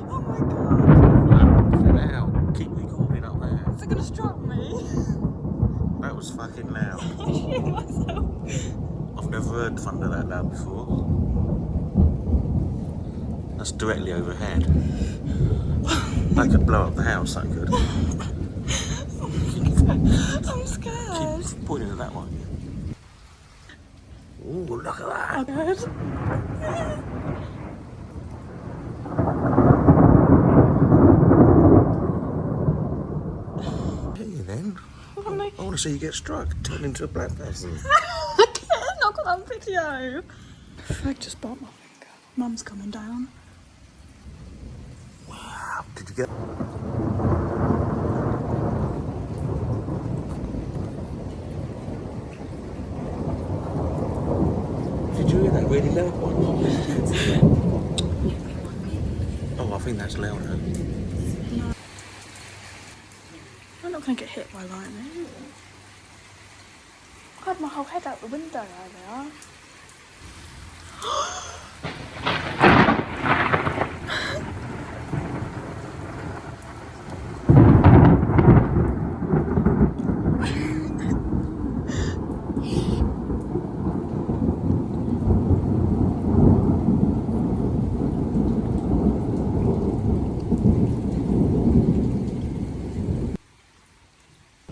Oh my god. Get it out. Keep recording up there. Is it gonna strike me? That was fucking loud. I shit myself. I've never heard thunder that loud before. That's directly overhead. That could blow up the house, that could. I'm scared. Keep pointing at that one. Ooh, look at that. Oh god. Hey then. I want to see you get struck. Turn into a black person. I can't. I've got that on video. I just bought my finger. Mum's coming down. Wow. Did you get... Did you hear that really loud one? Oh, I think that's louder. No. I'm not going to get hit by lightning. I had my whole head out the window earlier.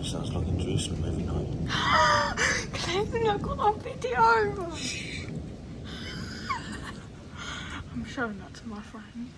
Sounds like in Jerusalem every night. Clearly I got on video. I'm showing that to my friend.